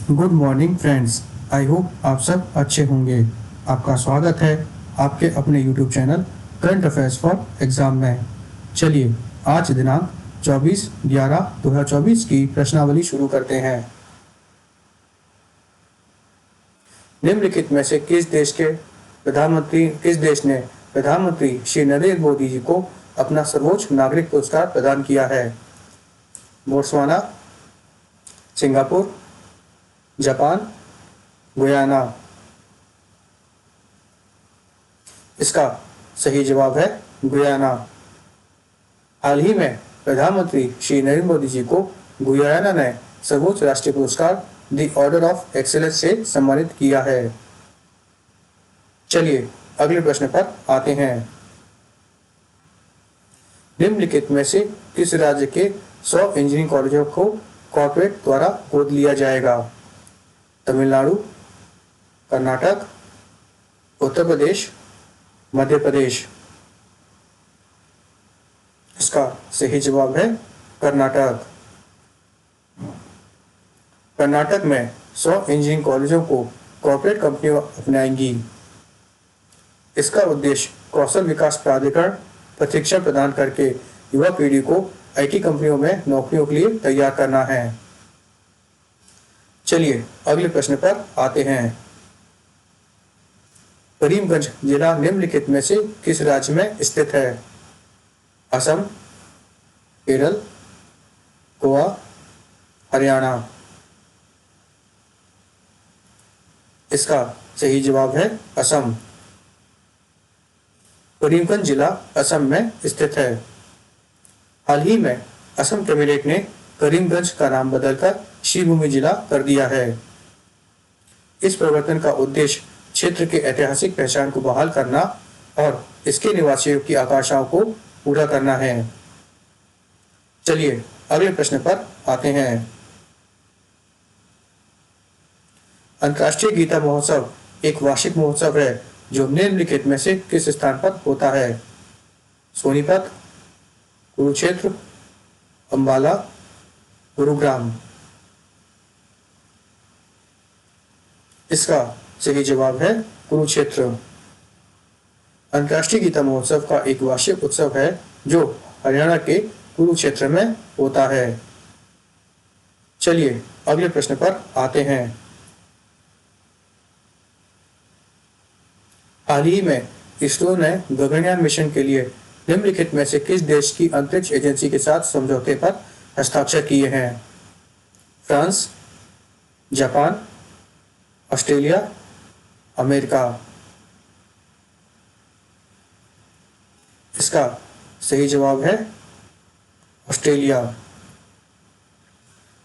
Good morning friends. I hope आप सब अच्छे होंगे। आपका स्वागत है आपके अपने YouTube channel current affairs for exam में। चलिए आज दिनांक 24/11/2024 की प्रश्नावली शुरू करते हैं। निम्नलिखित में से किस देश ने प्रधानमंत्री श्री नरेंद्र मोदी जी को अपना सर्वोच्च नागरिक पुरस्कार प्रदान किया है? Botswana, Singapore, Japan, Guyana. इसका सही जवाब है गुयाना। हाल ही में प्रधानमंत्री श्री नरेंद्र मोदी जी को गुयाना ने सर्वोच्च राष्ट्रीय पुरस्कार द ऑर्डर ऑफ एक्सीलेंस से सम्मानित किया है। चलिए अगले प्रश्न पर आते हैं। निम्नलिखित में से किस राज्य के 100 इंजीनियरिंग कॉलेजों को कॉर्पोरेट द्वारा गोद लिया जाएगा? तमिलनाडु, कर्नाटक, उत्तर प्रदेश, मध्य प्रदेश। इसका सही जवाब है कर्नाटक। कर्नाटक में 100 इंजीनियरिंग कॉलेजों को कॉर्पोरेट कंपनियां अपनाएंगी। इसका उद्देश्य कौशल विकास प्राधिकरण प्रशिक्षण प्रदान करके युवा पीढ़ी को आईटी कंपनियों में नौकरियों के लिए तैयार करना है। चलिए अगले प्रश्न पर आते हैं। करीमगंज जिला निम्नलिखित में से किस राज्य में स्थित है? असम, केरल, गोवा, हरियाणा। इसका सही जवाब है असम। करीमगंज जिला असम में स्थित है। हाल ही में असम कैबिनेट ने करीमगंज का नाम बदलकर श्रीभूमि जिला कर दिया है। इस परिवर्तन का उद्देश्य क्षेत्र के ऐतिहासिक पहचान को बहाल करना और इसके निवासियों की आकांक्षाओं को पूरा करना है। चलिए अगले प्रश्न पर आते हैं। अंतर्राष्ट्रीय गीता महोत्सव एक वार्षिक महोत्सव है जो निम्नलिखित में से किस स्थान पर होता है? सोनीपत, कुरुक्षेत्र, अंबाला, गुरुग्राम। इसका सही जवाब है कुरुक्षेत्र। अंतर्राष्ट्रीय गीता महोत्सव का एक वार्षिक उत्सव है जो हरियाणा के कुरुक्षेत्र में होता है। चलिए अगले प्रश्न पर आते हैं। हाल ही में इसरो ने गगनयान मिशन के लिए निम्नलिखित में से किस देश की अंतरिक्ष एजेंसी के साथ समझौते पर हस्ताक्षर किए हैं? France, Japan, Australia, America. इसका सही जवाब है ऑस्ट्रेलिया।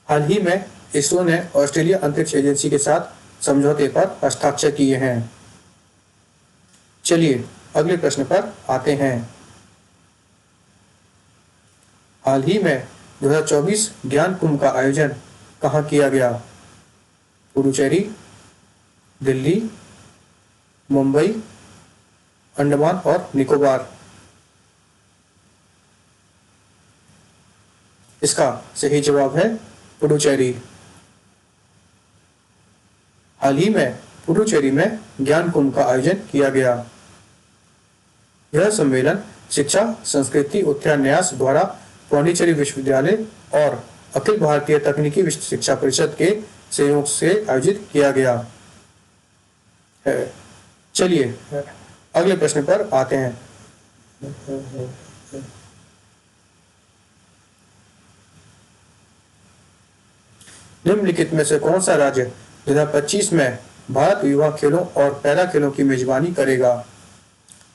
हाल ही में इसरो ने ऑस्ट्रेलिया अंतरिक्ष एजेंसी के साथ समझौते पर हस्ताक्षर किए हैं। चलिए अगले प्रश्न पर आते हैं। हाल ही में 2024 ज्ञान कुंभ का आयोजन कहाँ किया गया? पुडुचेरी, दिल्ली, मुंबई, अंडमान और निकोबार। इसका सही जवाब है पुडुचेरी। हाल ही में पुडुचेरी में ज्ञान कुंभ का आयोजन किया गया। यह सम्मेलन शिक्षा संस्कृति उत्थान्यास द्वारा पांडिचेरी विश्वविद्यालय और अखिल भारतीय तकनीकी शिक्षा परिषद के सहयोग से आयोजित किया गया है। चलिए अगले प्रश्न पर आते हैं। निम्नलिखित में से कौन सा राज्य 2025 में भारत युवा खेलों और पैरा खेलों की मेजबानी करेगा?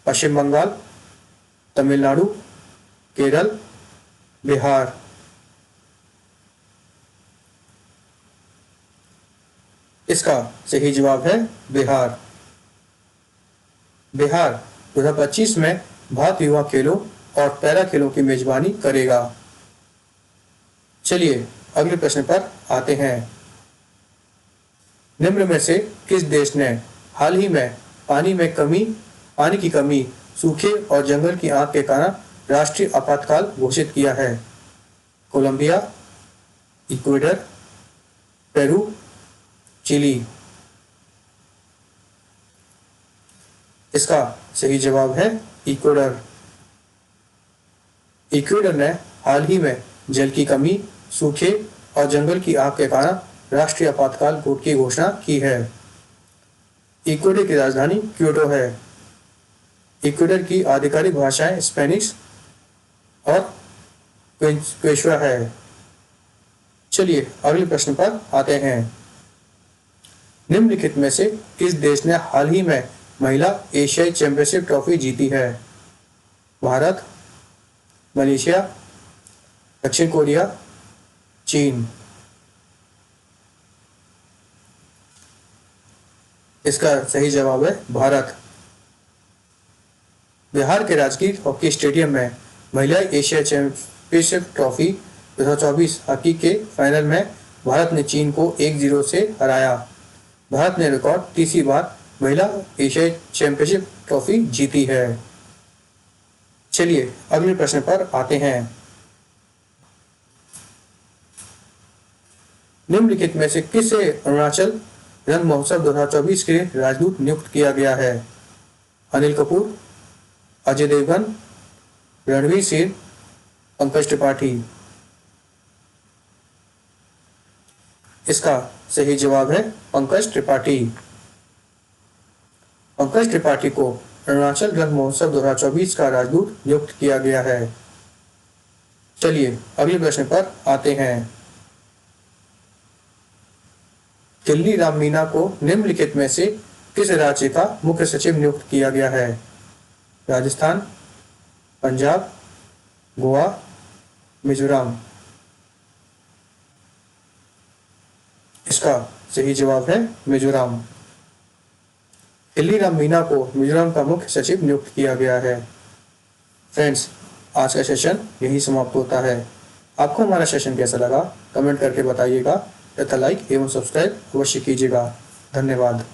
पश्चिम बंगाल, तमिलनाडु, केरल, बिहार। इसका सही जवाब है बिहार। बिहार 2025 में भारत युवा खेलों और पैरा खेलों की मेजबानी करेगा। चलिए अगले प्रश्न पर आते हैं। निम्न में से किस देश ने हाल ही में पानी की कमी, सूखे और जंगल की आग के कारण राष्ट्रीय आपातकाल घोषित किया है? Colombia, Ecuador, Peru, Chile. इसका सही जवाब है इक्वेडर। इक्वेडर ने हाल ही में जल की कमी, सूखे और जंगल की आग के कारण राष्ट्रीय आपातकाल की घोषणा की है। इक्वेडर की राजधानी क्योटो है। इक्वेडर की आधिकारिक भाषाएं स्पेनिश और क्वेशुआ है। चलिए अगले प्रश्न पर आते हैं। निम्नलिखित में से किस देश ने हाल ही में महिला एशियाई चैंपियनशिप ट्रॉफी जीती है? भारत, मलेशिया, दक्षिण कोरिया, चीन। इसका सही जवाब है भारत। बिहार के राजकीय हॉकी स्टेडियम में महिला एशिया चैंपियनशिप ट्रॉफी 2024 हॉकी के फाइनल में भारत ने चीन को 1-0 से हराया। भारत ने रिकॉर्ड तीसरी बार महिला एशियाई चैंपियनशिप ट्रॉफी जीती है। चलिए अगले प्रश्न पर आते हैं। निम्नलिखित में से किसे अरुणाचल रंग महोत्सव 2024 के राजदूत नियुक्त किया गया है? अनिल कपूर, अजय देवगन, रणवीर सिंह, पंकज त्रिपाठी। इसका सही जवाब है पंकज त्रिपाठी। पंकज त्रिपाठी को अरुणाचल रंग महोत्सव 2024 का राजदूत नियुक्त किया गया है। चलिए अगले प्रश्न पर आते हैं। दिल्ली राम मीना को निम्नलिखित में से किस राज्य का मुख्य सचिव नियुक्त किया गया है? राजस्थान, पंजाब, गोवा, मिजोरम। इसका सही जवाब है मिजोरम। दिल्ली राम मीना को मिजोरम का मुख्य सचिव नियुक्त किया गया है। फ्रेंड्स, आज का सेशन यही समाप्त होता है। आपको हमारा सेशन कैसा लगा कमेंट करके बताइएगा तथा लाइक एवं सब्सक्राइब अवश्य कीजिएगा। धन्यवाद।